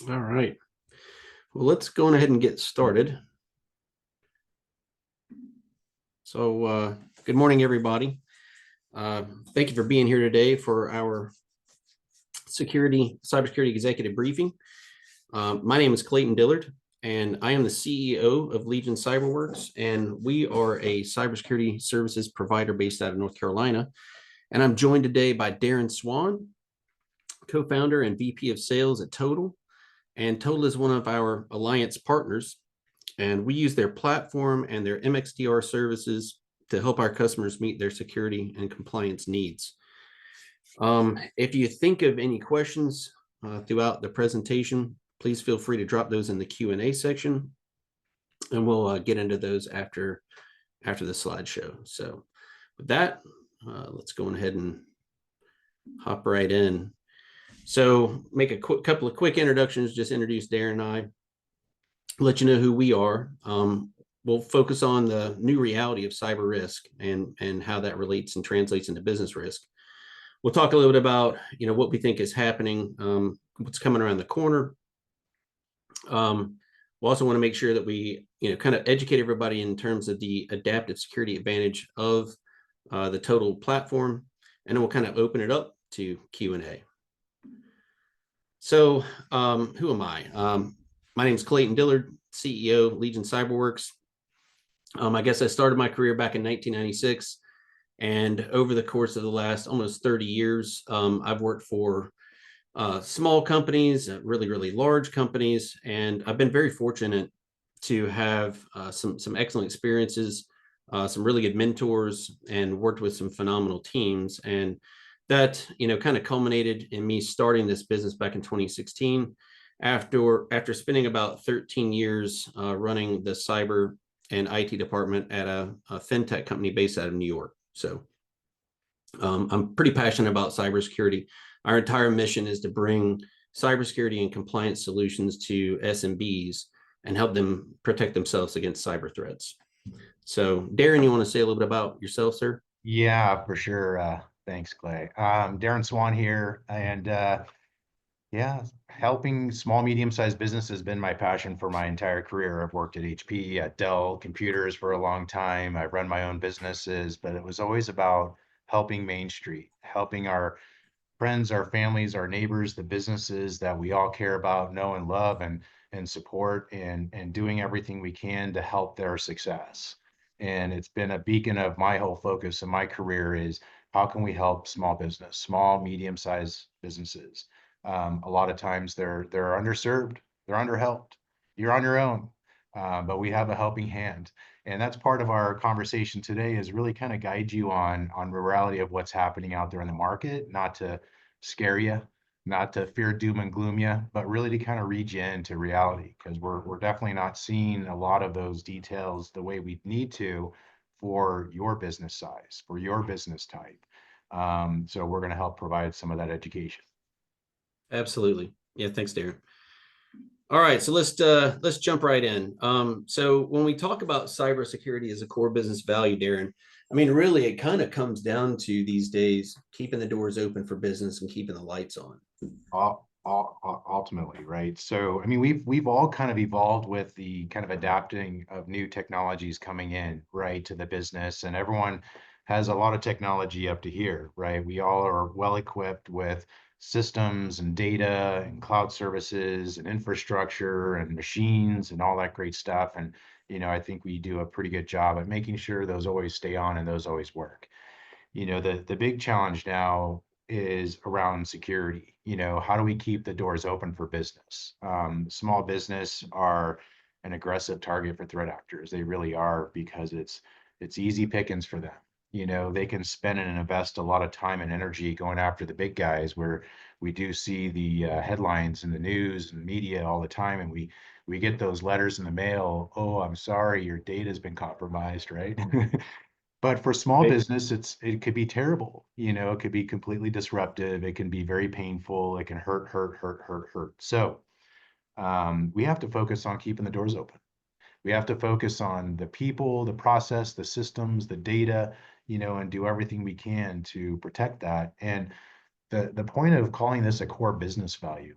All right. Well, let's go ahead and get started. So, good morning, everybody. Thank you for being here today for our cybersecurity executive briefing. My name is Clayton Dillard, and I am the CEO of Legion CyberWorks, and we are a cybersecurity services provider based out of North Carolina. And I'm joined today by Darren Swan, co-founder and VP of Sales at Total. And Total is one of our alliance partners, and we use their platform and their MXDR services to help our customers meet their security and compliance needs. If you think of any questions throughout the presentation, please feel free to drop those in the Q&A section, and we'll get into those after the slideshow. So with that, let's go ahead and hop right in. So make a couple of quick introductions, just introduce Darren and I, let you know who we are. We'll focus on the new reality of cyber risk and how that relates and translates into business risk. We'll talk a little bit about what we think is happening, what's coming around the corner. We also want to make sure that we kind of educate everybody in terms of the adaptive security advantage of the Total platform, and then we'll kind of open it up to Q&A. So who am I? My name is Clayton Dillard, CEO, Legion CyberWorks. I guess I started my career back in 1996. And over the course of the last almost 30 years, I've worked for small companies, really, really large companies. And I've been very fortunate to have some excellent experiences, some really good mentors, and worked with some phenomenal teams. And that, kind of culminated in me starting this business back in 2016 after spending about 13 years running the cyber and IT department at a fintech company based out of New York. So I'm pretty passionate about cybersecurity. Our entire mission is to bring cybersecurity and compliance solutions to SMBs and help them protect themselves against cyber threats. So Darren, you want to say a little bit about yourself, sir? Yeah, for sure. Thanks, Clay. Darren Swan here, and yeah, helping small, medium-sized business has been my passion for my entire career. I've worked at HP, at Dell Computers for a long time. I've run my own businesses, but it was always about helping Main Street, helping our friends, our families, our neighbors, the businesses that we all care about, know and love and support, and doing everything we can to help their success. And it's been a beacon of my whole focus in my career is how can we help small business, small, medium-sized businesses. A lot of times they're underserved, they're underhelped. You're on your own, but we have a helping hand, and that's part of our conversation today. Is really kind of guide you on the reality of what's happening out there in the market, not to scare you, not to fear doom and gloom you, but really to kind of read you into reality, because we're definitely not seeing a lot of those details the way we need to for your business size, for your business type. So we're going to help provide some of that education. Absolutely. Yeah, thanks, Darren. All right, so let's jump right in. So when we talk about cybersecurity as a core business value, Darren, I mean, really, it kind of comes down to these days keeping the doors open for business and keeping the lights on. Ultimately, right? So, I mean, we've all kind of evolved with the kind of adapting of new technologies coming in, right, to the business, and everyone has a lot of technology up to here, right? We all are well equipped with systems and data and cloud services and infrastructure and machines and all that great stuff. And, I think we do a pretty good job at making sure those always stay on and those always work. The big challenge now is around security. How do we keep the doors open for business? Small business are an aggressive target for threat actors. They really are, because it's easy pickings for them. They can spend and invest a lot of time and energy going after the big guys, where we do see the headlines in the news and media all the time, and we get those letters in the mail. Oh, I'm sorry, your data's been compromised, right? But for small Right. business, it could be terrible. It could be completely disruptive. It can be very painful. It can hurt, hurt, hurt, hurt, hurt. So we have to focus on keeping the doors open. We have to focus on the people, the process, the systems, the data, and do everything we can to protect that. And the point of calling this a core business value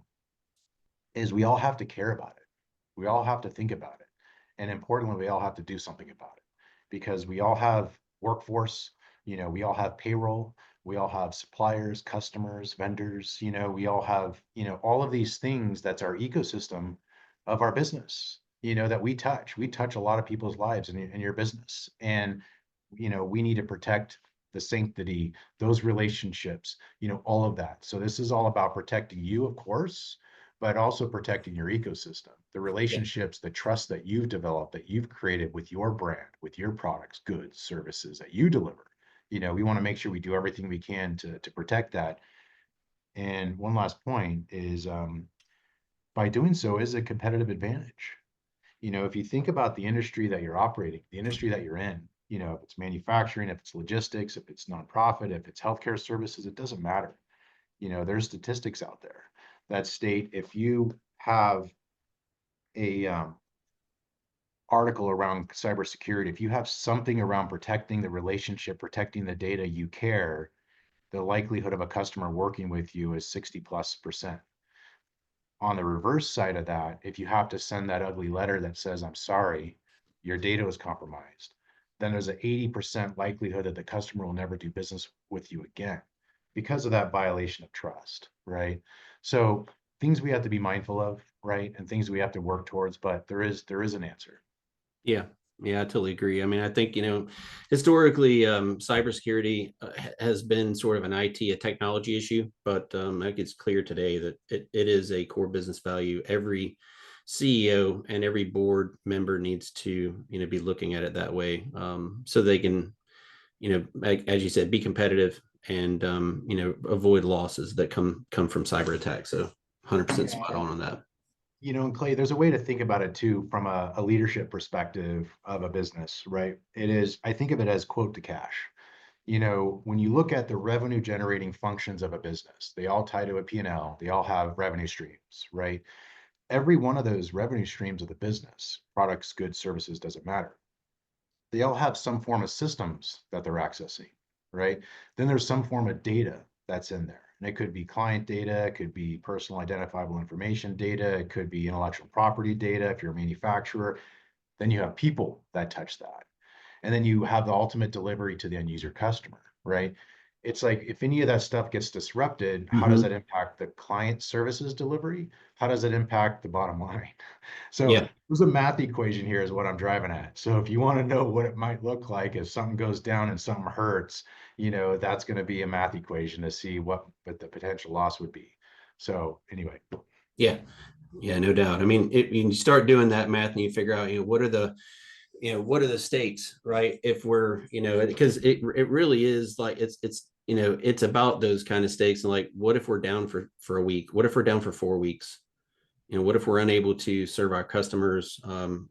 is we all have to care about it. We all have to think about it. And importantly, we all have to do something about it because we all have workforce, we all have payroll, we all have suppliers, customers, vendors, we all have, all of these things that's our ecosystem of our business, that we touch. We touch a lot of people's lives in your business. And, we need to protect the sanctity, those relationships, all of that. So this is all about protecting you, of course, but also protecting your ecosystem, the Yeah. relationships, the trust that you've developed, that you've created with your brand, with your products, goods, services that you deliver. We want to make sure we do everything we can to protect that. And one last point is by doing so is a competitive advantage. If you think about the industry that you're operating, the industry that you're in, if it's manufacturing, if it's logistics, if it's nonprofit, if it's healthcare services, it doesn't matter. There's statistics out there that state if you have a article around cybersecurity, if you have something around protecting the relationship, protecting the data you care, the likelihood of a customer working with you is 60+%. On the reverse side of that, if you have to send that ugly letter that says, I'm sorry, your data was compromised, then there's an 80% likelihood that the customer will never do business with you again because of that violation of trust, right? So things we have to be mindful of, right? And things we have to work towards, but there is an answer. Yeah. Yeah, I totally agree. I mean, I think, historically, cybersecurity has been sort of an IT, a technology issue, but I think it's clear today that it is a core business value. Every CEO and every board member needs to, be looking at it that way, so they can, as you said, be competitive and, avoid losses that come from cyber attacks. So 100% Yeah. spot on that. And Clay, there's a way to think about it too from a leadership perspective of a business, right? I think of it as quote to cash. When you look at the revenue generating functions of a business, they all tie to a P&L, they all have revenue streams, right? Every one of those revenue streams of the business, products, goods, services, doesn't matter. They all have some form of systems that they're accessing, right? Then there's some form of data that's in there. And it could be client data, it could be personal identifiable information data, it could be intellectual property data if you're a manufacturer. Then you have people that touch that. And then you have the ultimate delivery to the end user customer, right? It's like if any of that stuff gets disrupted, how does that Hmm. impact the client services delivery? How does it impact the bottom line? So Yeah. there's a math equation here is what I'm driving at. So if you want to know what it might look like if something goes down and something hurts, that's going to be a math equation to see what the potential loss would be. So anyway. Yeah. Yeah, no doubt. I mean, you start doing that math and you figure out, what are the stakes, right? If we're, because it really is like it's about those kind of stakes. And like, what if we're down for a week? What if we're down for 4 weeks? What if we're unable to serve our customers,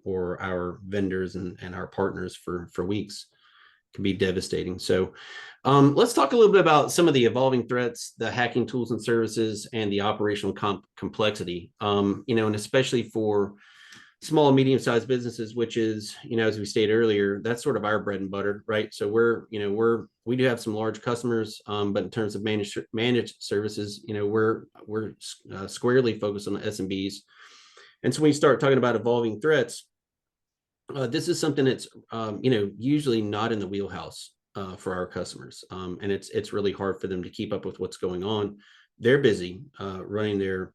or our vendors and our partners for weeks? It can be devastating. So let's talk a little bit about some of the evolving threats, the hacking tools and services, and the operational complexity. And especially for small and medium-sized businesses, which is, as we stated earlier, that's sort of our bread and butter, right? So we do have some large customers, but in terms of managed services, we're squarely focused on the SMBs. And so when you start talking about evolving threats, this is something that's, usually not in the wheelhouse for our customers, and it's really hard for them to keep up with what's going on. They're busy running their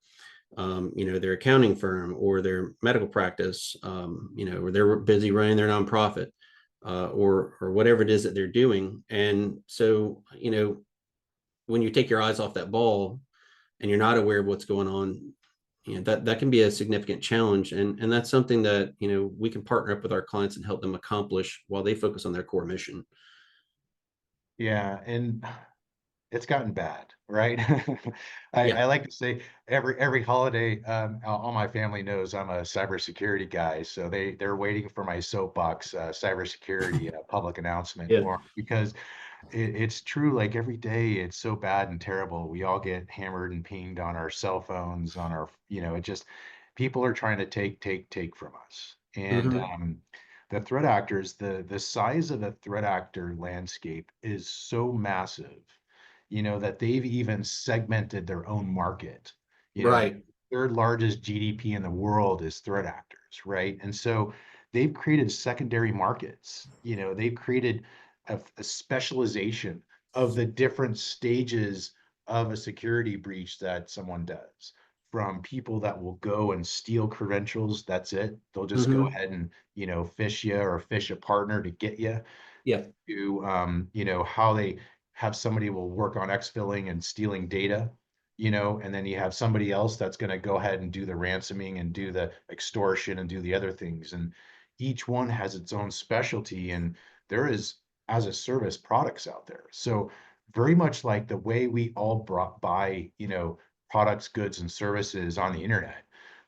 accounting firm or their medical practice, or they're busy running their nonprofit, or whatever it is that they're doing. And so, when you take your eyes off that ball and you're not aware of what's going on, that can be a significant challenge. And that's something that, we can partner up with our clients and help them accomplish while they focus on their core mission. Yeah. And it's gotten bad, right? I, Yeah. I like to say every holiday, all my family knows I'm a cybersecurity guy, so they're waiting for my soapbox cybersecurity public announcement Yeah. for because it's true. Like every day, it's so bad and terrible. We all get hammered and pinged on our cell phones, on our, it just people are trying to take from us, and Hmm. the threat actors, the size of the threat actor landscape is so massive, that they've even segmented their own market. Right. third largest GDP in the world is threat actors, right? And so they've created secondary markets. They've created a specialization of the different stages of a security breach that someone does. From people that will go and steal credentials, that's it. They'll just go Hmm. ahead and, fish you or fish a partner to get you Yeah. to how they have somebody will work on exfilling and stealing data, and then you have somebody else that's going to go ahead and do the ransoming and do the extortion and do the other things. And each one has its own specialty, and there is as a service products out there. So very much like the way we all buy, products, goods, and services on the internet,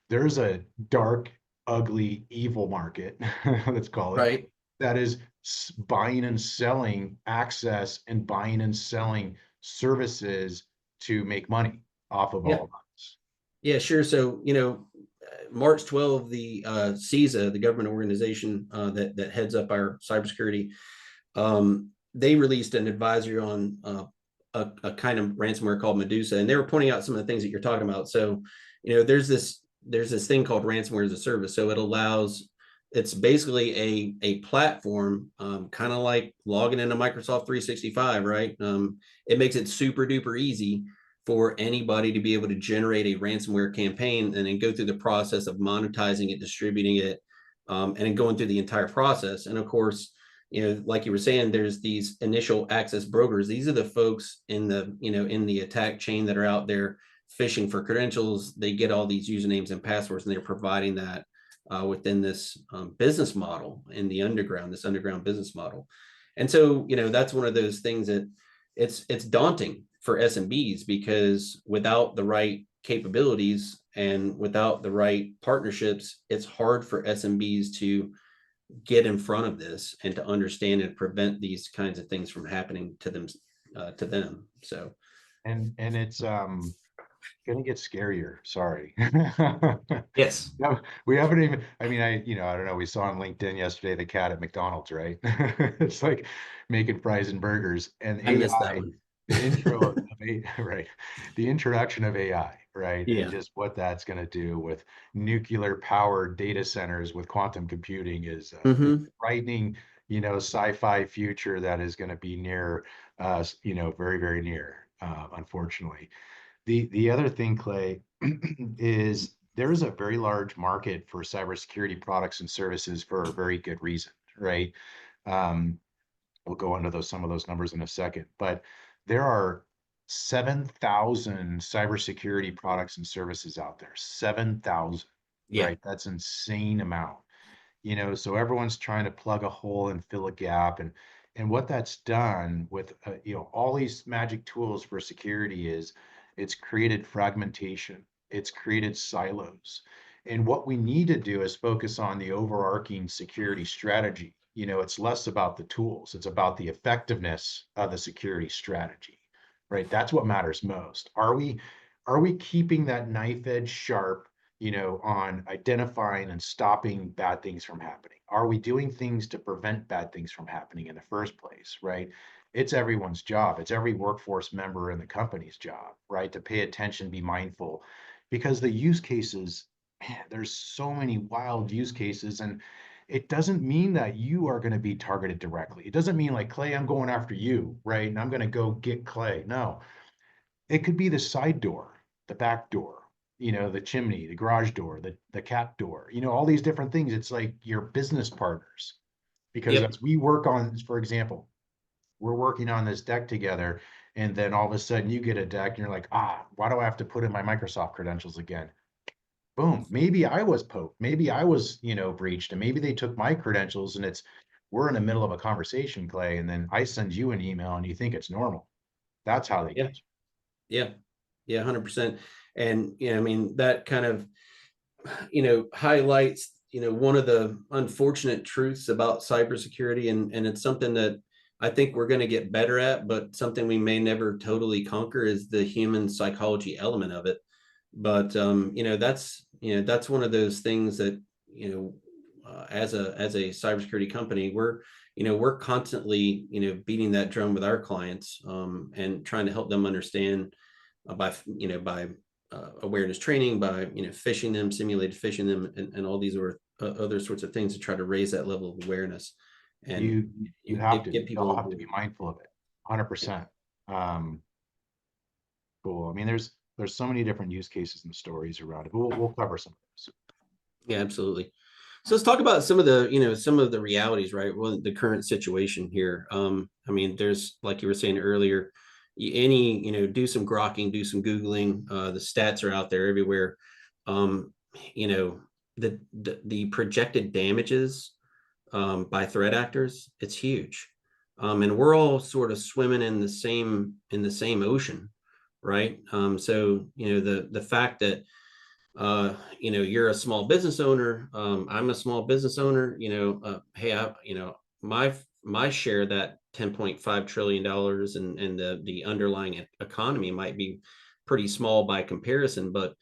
there's a dark, ugly, evil market, let's call it, Right. that is buying and selling access and buying and selling services to make money off of Yeah. all of us. Yeah, sure. So, March 12, the CISA, the government organization that heads up our cybersecurity, they released an advisory on a kind of ransomware called Medusa, and they were pointing out some of the things that you're talking about. So, there's this thing called ransomware as a service. So it's basically a platform, kind of like logging into Microsoft 365, right? It makes it super duper easy for anybody to be able to generate a ransomware campaign and then go through the process of monetizing it, distributing it, and then going through the entire process. And of course, like you were saying, there's these initial access brokers. These are the folks in the attack chain that are out there fishing for credentials. They get all these usernames and passwords, and they're providing that within this business model in the underground, this underground business model. And so, that's one of those things that it's daunting for SMBs, because without the right capabilities and without the right partnerships, it's hard for SMBs to get in front of this and to understand and prevent these kinds of things from happening to them. So And it's gonna get scarier. Sorry. yes, No, we haven't even, I mean, I don't know, we saw on LinkedIn yesterday the cat at McDonald's, right? It's like making fries and burgers and I missed AI, that one. the intro of right, the introduction of AI, right? And Yeah. just what that's going to do with nuclear powered data centers with quantum computing is Hmm. frightening, sci-fi future that is going to be near us, very, very near, unfortunately. The other thing, Clay, is there's a very large market for cybersecurity products and services for a very good reason, right? Um, we'll go into some of those numbers in a second, but there are 7,000 cybersecurity products and services out there. 7,000, Yeah. right? That's insane amount. So everyone's trying to plug a hole and fill a gap. And what that's done with all these magic tools for security is it's created fragmentation, it's created silos. And what we need to do is focus on the overarching security strategy. It's less about the tools, it's about the effectiveness of the security strategy, right? That's what matters most. Are we keeping that knife edge sharp, on identifying and stopping bad things from happening? Are we doing things to prevent bad things from happening in the first place, right? It's everyone's job. It's every workforce member in the company's job, right? To pay attention, be mindful, because the use cases, man, there's so many wild use cases, and it doesn't mean that you are going to be targeted directly. It doesn't mean like, Clay, I'm going after you, right? And I'm going to go get Clay. No, it could be the side door, the back door, the chimney, the garage door, the cat door, all these different things. It's like your business partners. Because Yep. as we work on, for example, we're working on this deck together, and then all of a sudden you get a deck and you're like, why do I have to put in my Microsoft credentials again? Boom. Maybe I was poked. Maybe I was, breached, and maybe they took my credentials, and we're in the middle of a conversation, Clay, and then I send you an email and you think it's normal. That's how they Yeah. get you. Yeah. Yeah. 100%. And, I mean, that kind of, highlights, one of the unfortunate truths about cybersecurity. And it's something that I think we're going to get better at, but something we may never totally conquer is the human psychology element of it. But, that's one of those things that, as a cybersecurity company, we're constantly, beating that drum with our clients, and trying to help them understand by awareness training, by phishing them, simulated phishing them, and all these other sorts of things to try to raise that level of awareness and You have to, get you people all on have to board. be mindful of it, 100%. Um, cool. I mean, there's so many different use cases and stories around it, but we'll cover some of those. Yeah, absolutely. So let's talk about some of the, some of the realities, right? Well, the current situation here. I mean, there's, like you were saying earlier, any, do some grokking, do some Googling. The stats are out there everywhere. Um, you know, the projected damages by threat actors, it's huge. And we're all sort of swimming in the same ocean, right? So, the fact that you're a small business owner, I'm a small business owner, hey, my share of that $10.5 trillion and the underlying economy might be pretty small by comparison. But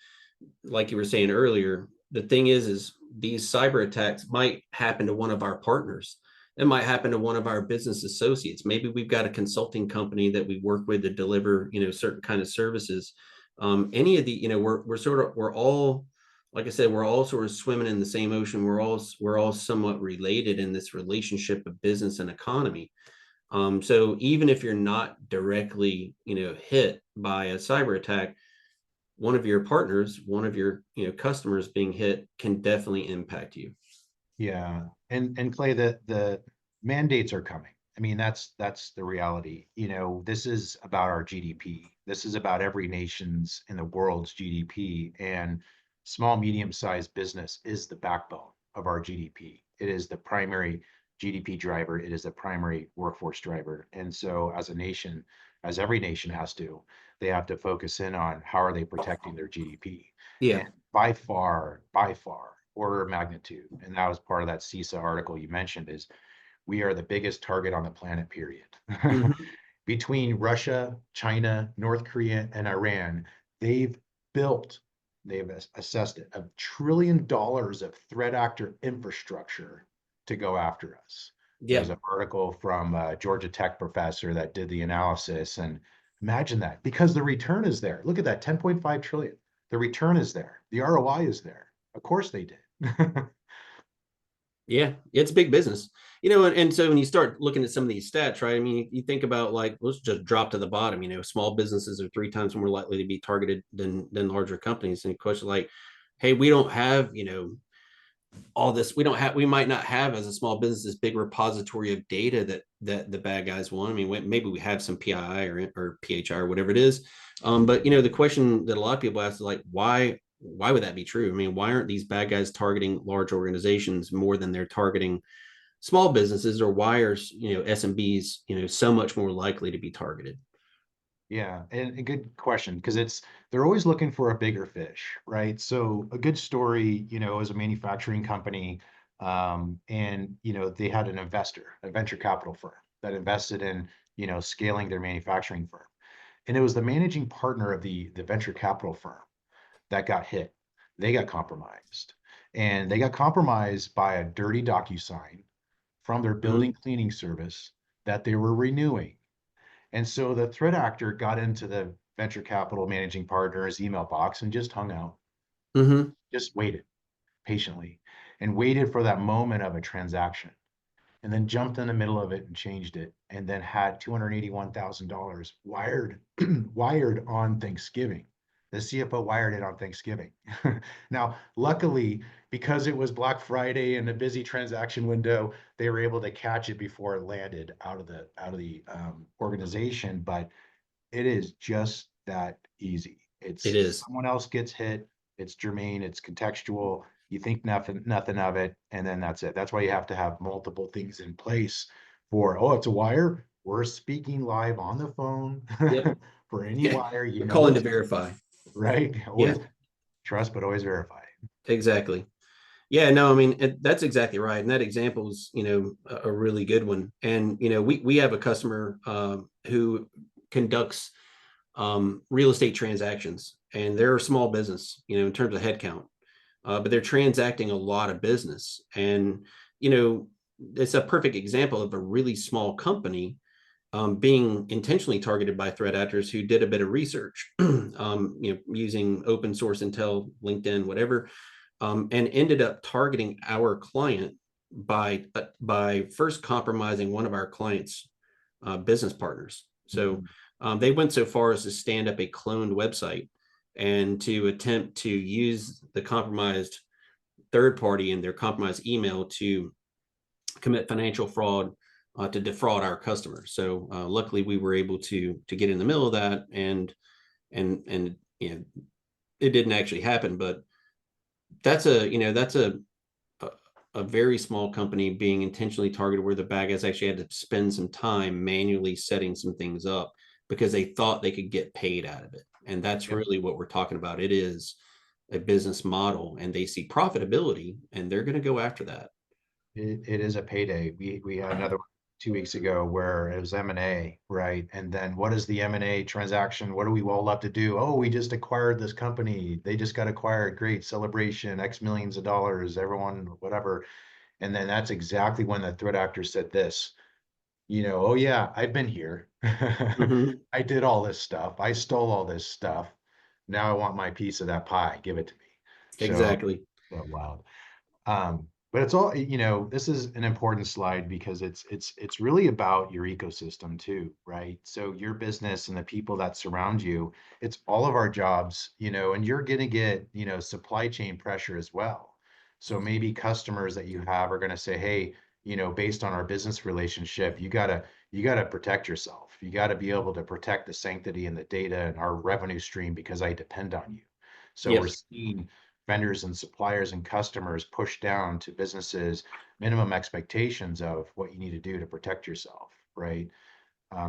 like you were saying earlier, the thing is these cyber attacks might happen to one of our partners. It might happen to one of our business associates. Maybe we've got a consulting company that we work with to deliver, certain kind of services. Any of the, we're all, like I said, we're all sort of swimming in the same ocean. We're all somewhat related in this relationship of business and economy. So even if you're not directly, hit by a cyber attack, one of your partners, one of your customers being hit can definitely impact you. Yeah, and Clay, the mandates are coming. I mean, that's the reality. You know, this is about our GDP. This is about every nation's in the world's GDP, and small, medium-sized business is the backbone of our GDP. It is the primary GDP driver. It is the primary workforce driver. And so, as a nation, as every nation has to, they have to focus in on how are they protecting their GDP. Yeah. And by far, order of magnitude, and that was part of that CISA article you mentioned, is we are the biggest target on the planet, period. Mhm. Between Russia, China, North Korea, and Iran, they've built, they've assessed it, $1 trillion of threat actor infrastructure to go after us. There Yeah. was an article from a Georgia Tech professor that did the analysis, and imagine that, because the return is there. Look at that, 10.5 trillion. The return is there. The ROI is there. Of course they did. Yeah, it's big business, and so when you start looking at some of these stats, right? I mean, you think about, like, let's just drop to the bottom. Small businesses are 3 times more likely to be targeted than larger companies. And of course, like, hey, we don't have, all this. We might not have, as a small business, this big repository of data that the bad guys want. I mean, maybe we have some PII or PHI or whatever it is. But the question that a lot of people ask is, like, why would that be true? I mean, why aren't these bad guys targeting large organizations more than they're targeting small businesses? Or why are SMBs so much more likely to be targeted? Yeah, and a good question, because they're always looking for a bigger fish, right? So a good story, is a manufacturing company, and they had an investor, a venture capital firm that invested in, scaling their manufacturing firm. And it was the managing partner of the venture capital firm that got hit. They got compromised. And they got compromised by a dirty DocuSign from their building Mm-hmm. cleaning service that they were renewing. And so the threat actor got into the venture capital managing partner's email box and just hung out, Mm-hmm. just waited patiently and waited for that moment of a transaction, and then jumped in the middle of it and changed it, and then had $281,000 wired wired on Thanksgiving. The CFO wired it on Thanksgiving. Now, luckily, because it was Black Friday and a busy transaction window, they were able to catch it before it landed out of the organization. But it is just that easy. It It's is. someone else gets hit, it's germane, it's contextual, you think nothing of it, and then that's it. That's why you have to have multiple things in place for, oh, it's a wire. We're speaking live on the phone Yep. for any Yeah. wire, We're calling to it's verify. right. Yeah. Always trust, but always verify. Exactly. Yeah, no, I mean, that's exactly right. And that example is, a really good one. And, we have a customer who conducts real estate transactions, and they're a small business, in terms of headcount, but they're transacting a lot of business. And, it's a perfect example of a really small company being intentionally targeted by threat actors who did a bit of research, using open source intel, LinkedIn, whatever, and ended up targeting our client by first compromising one of our clients' business partners. So they went so far as to stand up a cloned website and to attempt to use the compromised third party and their compromised email to commit financial fraud, to defraud our customers. So luckily, we were able to get in the middle of that, and it didn't actually happen. But that's a very small company being intentionally targeted, where the bad guys actually had to spend some time manually setting some things up because they thought they could get paid out of it. And that's Yep. really what we're talking about. It is a business model, and they see profitability, and they're going to go after that. It is a payday. We had another one 2 weeks ago where it was M&A, right? And then what is the M&A transaction? What do we all have to do? Oh, we just acquired this company. They just got acquired. Great celebration, X millions of dollars, everyone, whatever. And then that's exactly when the threat actor said this, oh yeah, I've been here. Mhm. I did all this stuff. I stole all this stuff. Now I want my piece of that pie. Give it to me. So, Exactly. wow. But it's all, this is an important slide because it's really about your ecosystem too, right? So your business and the people that surround you, it's all of our jobs, and you're gonna get, supply chain pressure as well. So maybe customers that you have are gonna say, hey, based on our business relationship, you gotta protect yourself. You gotta be able to protect the sanctity and the data and our revenue stream because I depend on you. So we're Yes. seeing vendors and suppliers and customers push down to businesses minimum expectations of what you need to do to protect yourself, right?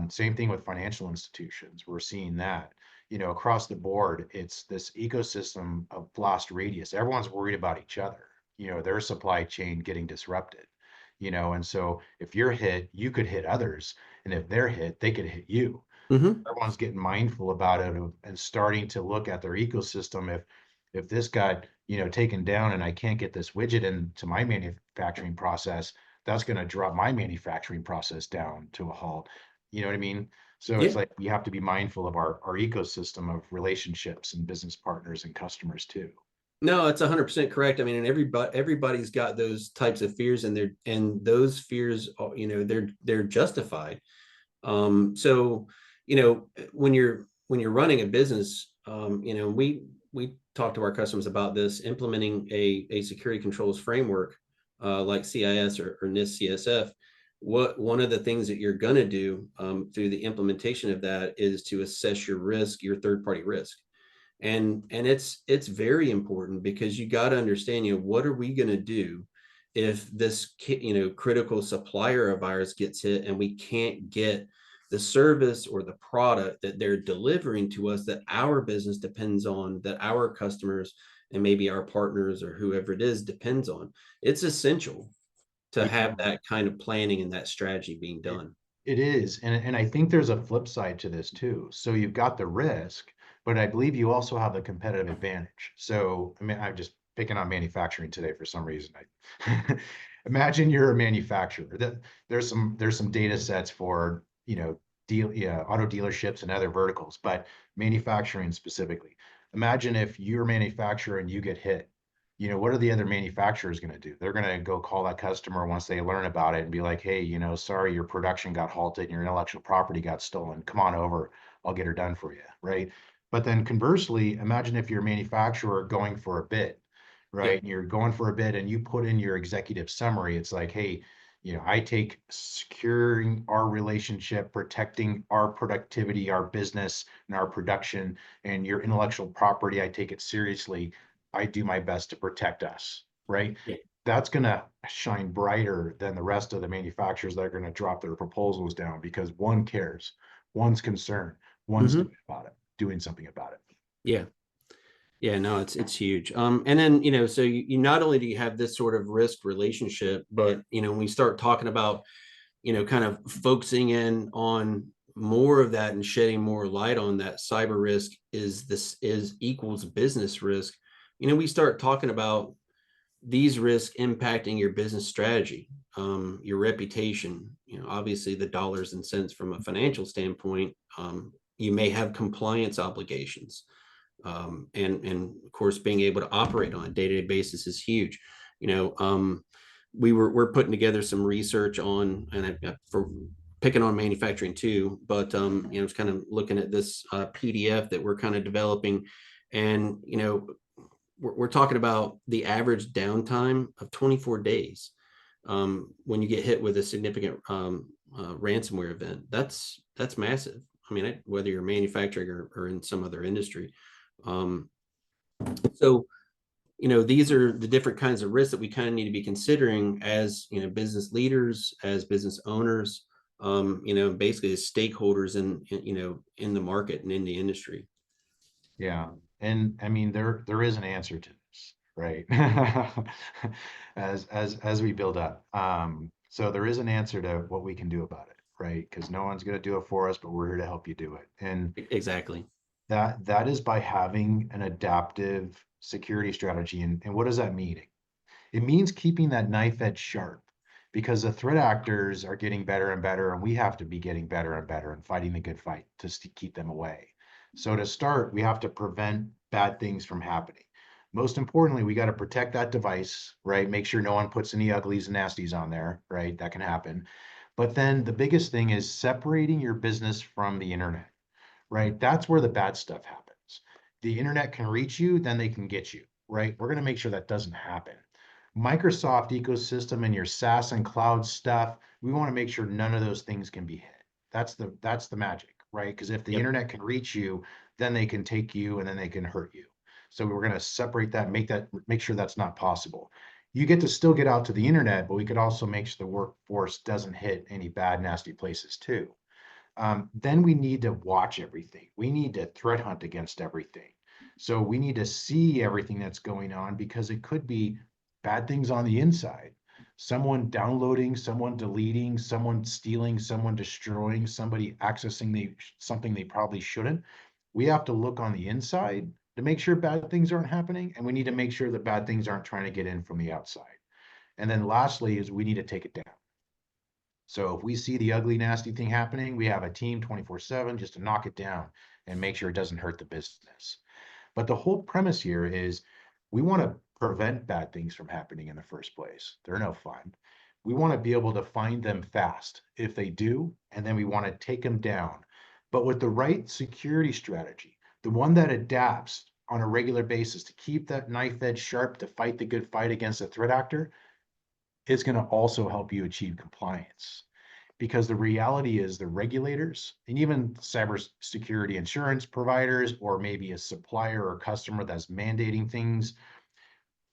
Same thing with financial institutions. We're seeing that, across the board. It's this ecosystem of blast radius. Everyone's worried about each other, their supply chain getting disrupted, and so if you're hit, you could hit others, and if they're hit, they could hit you. Hmm. Everyone's getting mindful about it and starting to look at their ecosystem. If this got, taken down and I can't get this widget into my manufacturing process, that's going to drop my manufacturing process down to a halt. You know what I mean? So it's Yeah. like we have to be mindful of our ecosystem of relationships and business partners and customers too. No, it's 100% correct. I mean, and everybody's got those types of fears, and those fears, they're justified. So, when you're running a business, we talk to our customers about this, implementing a security controls framework, like CIS or NIST CSF. One of the things that you're going to do, through the implementation of that, is to assess your risk, your third party risk. And it's very important, because you got to understand, what are we going to do if this critical supplier of ours gets hit, and we can't get the service or the product that they're delivering to us, that our business depends on, that our customers and maybe our partners or whoever it is depends on. It's essential to have Yeah. that kind of planning and that strategy being It, done. it is. And I think there's a flip side to this too. So you've got the risk, but I believe you also have the competitive advantage. So, I mean, I'm just picking on manufacturing today for some reason. Imagine you're a manufacturer. There's some data sets for, auto dealerships and other verticals, but manufacturing specifically. Imagine if you're a manufacturer and you get hit. What are the other manufacturers going to do? They're going to go call that customer once they learn about it and be like, hey, sorry, your production got halted and your intellectual property got stolen. Come on over. I'll get her done for you. Right. But then conversely, imagine if you're a manufacturer going for a bid, right? Yep. And you're going for a bid and you put in your executive summary. It's like, hey, I take securing our relationship, protecting our productivity, our business, and our production, and your intellectual property. I take it seriously. I do my best to protect us, right? Yeah. That's going to shine brighter than the rest of the manufacturers that are going to drop their proposals down because one cares, one's concerned, one's Hmm. doing something about it. Yeah. Yeah, no, it's huge. And then, so you not only do you have this sort of risk relationship, but when we start talking about, kind of focusing in on more of that and shedding more light on that, cyber risk is equals business risk. We start talking about these risks impacting your business strategy, your reputation, obviously the dollars and cents from a financial standpoint. You may have compliance obligations. And of course, being able to operate on a day-to-day basis is huge. You know, we're putting together some research on, and for picking on manufacturing too, but it's kind of looking at this PDF that we're kind of developing, and we're talking about the average downtime of 24 days when you get hit with a significant ransomware event. That's massive. I mean, whether you're manufacturing or in some other industry. Um, so, these are the different kinds of risks that we kind of need to be considering as, business leaders, as business owners, basically as stakeholders in the market and in the industry. Yeah. And I mean, there is an answer to this, right? As we build up. So there is an answer to what we can do about it, right? Because no one's going to do it for us, but we're here to help you do it. And Exactly. that is by having an adaptive security strategy. And what does that mean? It means keeping that knife edge sharp, because the threat actors are getting better and better, and we have to be getting better and better and fighting the good fight to keep them away. So to start, we have to prevent bad things from happening. Most importantly, we got to protect that device, right? Make sure no one puts any uglies and nasties on there, right? That can happen. But then the biggest thing is separating your business from the internet, right? That's where the bad stuff happens. The internet can reach you, then they can get you, right? We're going to make sure that doesn't happen. Microsoft ecosystem and your SaaS and cloud stuff, we want to make sure none of those things can be hit. That's the magic, right? Because if the Yep. internet can reach you, then they can take you and then they can hurt you. So we're going to separate that, make sure that's not possible. You get to still get out to the internet, but we could also make sure the workforce doesn't hit any bad, nasty places too. Then we need to watch everything. We need to threat hunt against everything. So we need to see everything that's going on, because it could be bad things on the inside. Someone downloading, someone deleting, someone stealing, someone destroying, somebody accessing something they probably shouldn't. We have to look on the inside to make sure bad things aren't happening, and we need to make sure that bad things aren't trying to get in from the outside. And then lastly is we need to take it down. So if we see the ugly, nasty thing happening, we have a team 24/7 just to knock it down and make sure it doesn't hurt the business. But the whole premise here is we want to prevent bad things from happening in the first place. They're no fun. We want to be able to find them fast if they do, and then we want to take them down. But with the right security strategy, the one that adapts on a regular basis to keep that knife edge sharp to fight the good fight against a threat actor, is going to also help you achieve compliance. Because the reality is the regulators and even cybersecurity insurance providers, or maybe a supplier or customer that's mandating things,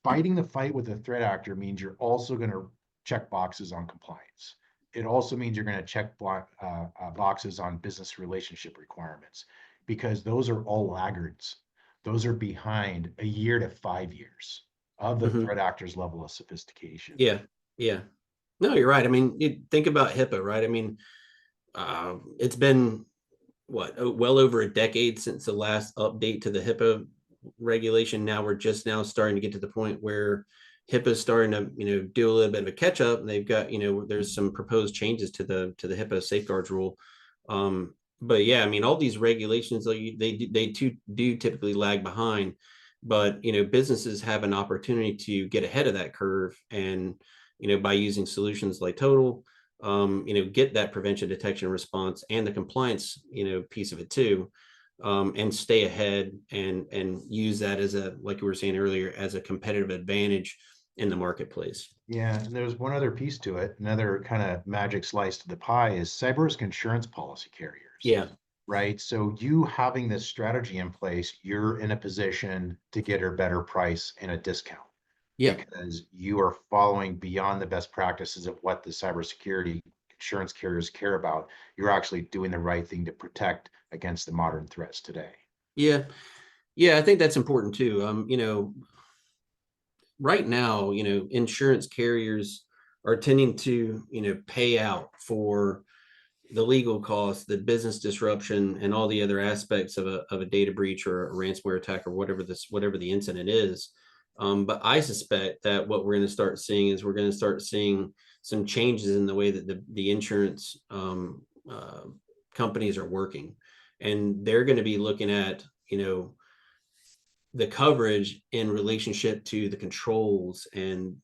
fighting the fight with a threat actor means you're also going to check boxes on compliance. It also means you're going to check boxes on business relationship requirements, because those are all laggards. Those are behind a year to 5 years of the Hmm. threat actor's level of sophistication. Yeah. Yeah. No, you're right. I mean, you think about HIPAA, right? I mean, it's been well over a decade since the last update to the HIPAA regulation. Now we're just now starting to get to the point where HIPAA is starting to, do a little bit of a catch up, and they've got, there's some proposed changes to the HIPAA safeguards rule. But yeah, I mean, all these regulations, they too do typically lag behind, but businesses have an opportunity to get ahead of that curve, and by using solutions like Total, get that prevention, detection, response, and the compliance, piece of it too, and stay ahead and use that as like you were saying earlier, as a competitive advantage in the marketplace. Yeah, and there's one other piece to it. Another kind of magic slice to the pie is cyber risk insurance policy carriers, Yeah. right? So you having this strategy in place, you're in a position to get a better price and a discount, Yeah. because you are following beyond the best practices of what the cybersecurity insurance carriers care about. You're actually doing the right thing to protect against the modern threats today. Yeah. Yeah. I think that's important too. Right now, insurance carriers are tending to, pay out for the legal costs, the business disruption, and all the other aspects of a data breach or a ransomware attack or whatever the incident is. But I suspect that what we're going to start seeing is we're going to start seeing some changes in the way that the insurance companies are working. And they're going to be looking at, the coverage in relationship to the controls and,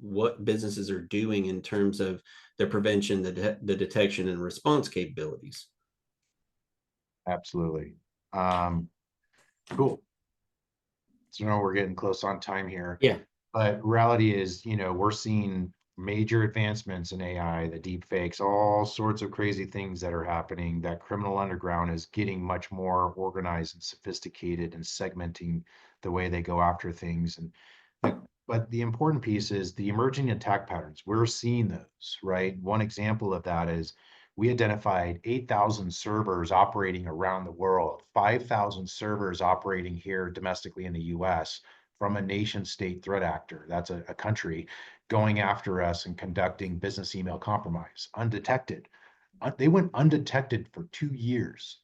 what businesses are doing in terms of the prevention, the detection and response capabilities. Absolutely. Cool. So now we're getting close on time here. Yeah. But reality is, we're seeing major advancements in AI, the deep fakes, all sorts of crazy things that are happening. That criminal underground is getting much more organized and sophisticated and segmenting the way they go after things. But the important piece is the emerging attack patterns. We're seeing those, right? One example of that is we identified 8,000 servers operating around the world, 5,000 servers operating here domestically in the US from a nation state threat actor. That's a country going after us and conducting business email compromise undetected. They went undetected for 2 years.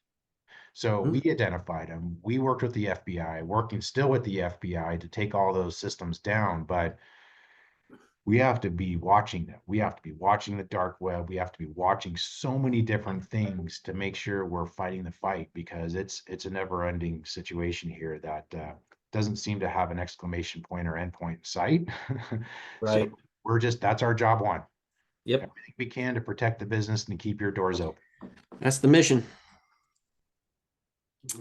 So we identified them. We worked with the FBI, working still with the FBI to take all those systems down. But we have to be watching them. We have to be watching the dark web. We have to be watching so many different things to make sure we're fighting the fight, because it's a never-ending situation here that doesn't seem to have an exclamation point or endpoint in sight. So Right. that's our job one. Yep. Everything we can to protect the business and to keep your doors open. That's the mission.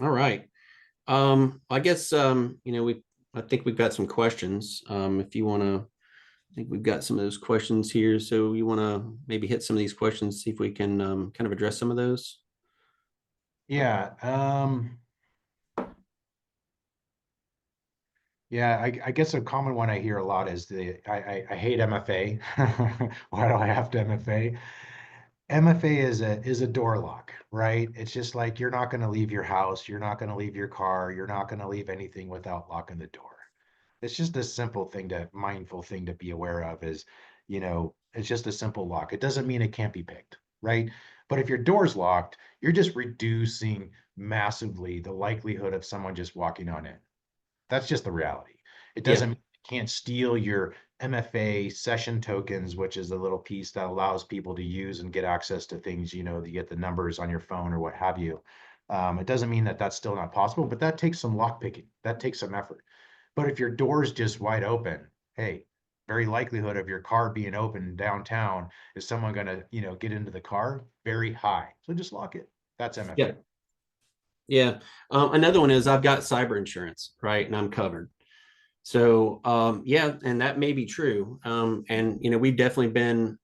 All right. I guess, I think we've got some questions. If you want to, I think we've got some of those questions here. So you want to maybe hit some of these questions, see if we can kind of address some of those. Yeah. Yeah, I guess a common one I hear a lot is I hate MFA. Why do I have to MFA? MFA is a door lock, right? It's just like you're not going to leave your house, you're not going to leave your car, you're not going to leave anything without locking the door. It's just a simple thing mindful thing to be aware of is, it's just a simple lock. It doesn't mean it can't be picked, right? But if your door's locked, you're just reducing massively the likelihood of someone just walking on in. That's just the reality. It Yeah. doesn't mean you can't steal your MFA session tokens, which is a little piece that allows people to use and get access to things, to get the numbers on your phone or what have you. It doesn't mean that that's still not possible, but that takes some lock picking. That takes some effort. But if your door's just wide open, hey, very likelihood of your car being open downtown, is someone going to, get into the car? Very high. So just lock it. That's MFA. Yeah. Yeah. Another one is I've got cyber insurance, right? And I'm covered. So, yeah, and that may be true. And, we've definitely been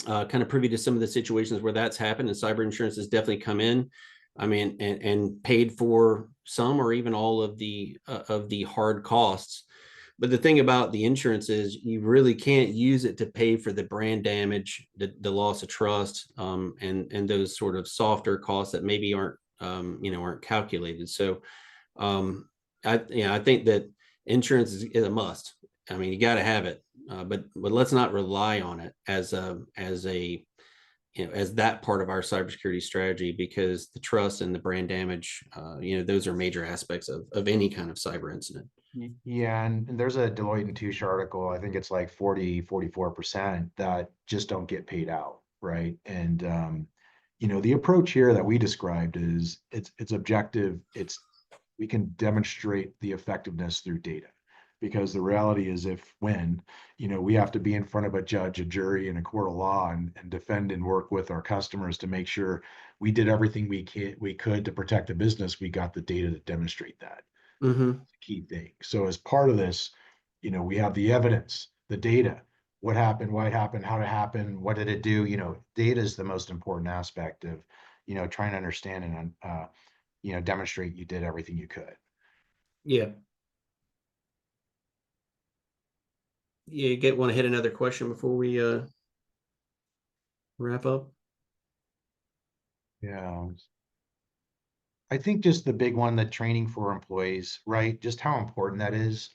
kind of privy to some of the situations where that's happened, and cyber insurance has definitely come in. I mean, and paid for some or even all of the hard costs. But the thing about the insurance is you really can't use it to pay for the brand damage, the loss of trust, and those sort of softer costs that maybe aren't calculated. So, I think that insurance is a must. I mean, you got to have it, but let's not rely on it as that part of our cybersecurity strategy, because the trust and the brand damage, those are major aspects of any kind of cyber incident. Yeah, and there's a Deloitte and Touche article, I think it's like 44% that just don't get paid out, right? And the approach here that we described is it's objective, we can demonstrate the effectiveness through data. Because the reality is when, we have to be in front of a judge, a jury, and a court of law and defend and work with our customers to make sure we did everything we could to protect the business, we got the data to demonstrate that. Mm-hmm. Key thing. So as part of this, we have the evidence, the data, what happened, why it happened, how it happened, what did it do? Data is the most important aspect of, trying to understand and, demonstrate you did everything you could. Yeah. You want to hit another question before we wrap up? Yeah. I think just the big one, the training for employees, right? Just how important that is.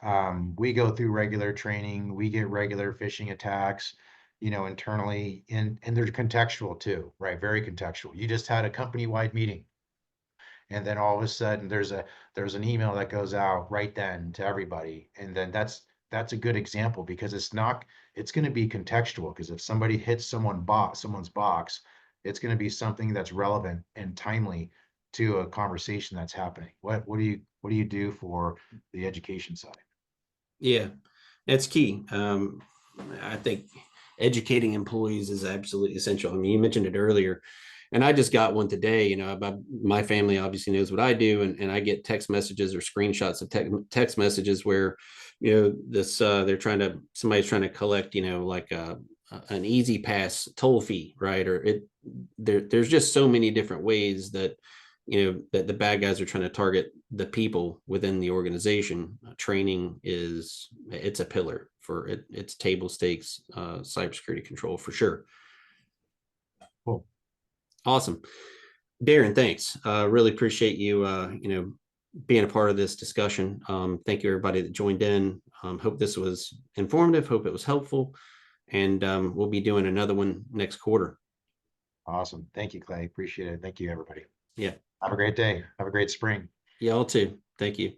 We go through regular training, we get regular phishing attacks, internally, and they're contextual too, right? Very contextual. You just had a company-wide meeting And then all of a sudden there's an email that goes out right then to everybody. And then that's a good example because it's going to be contextual, because if somebody hits someone's box, it's going to be something that's relevant and timely to a conversation that's happening. What do you do for the education side? Yeah, that's key. I think educating employees is absolutely essential. I mean, you mentioned it earlier, and I just got one today. My family obviously knows what I do, and I get text messages or screenshots of text messages where, somebody's trying to collect, like an easy pass toll fee, right? Or there's just so many different ways that that the bad guys are trying to target the people within the organization. Training it's a pillar for it. It's table stakes cybersecurity control for sure. Cool. Awesome. Darren, thanks. Really appreciate you being a part of this discussion. Thank you everybody that joined in. Hope this was informative, hope it was helpful, and we'll be doing another one next quarter. Awesome. Thank you, Clay. Appreciate it. Thank you, everybody. Yeah. Have a great day. Have a great spring. Y'all too. Thank you.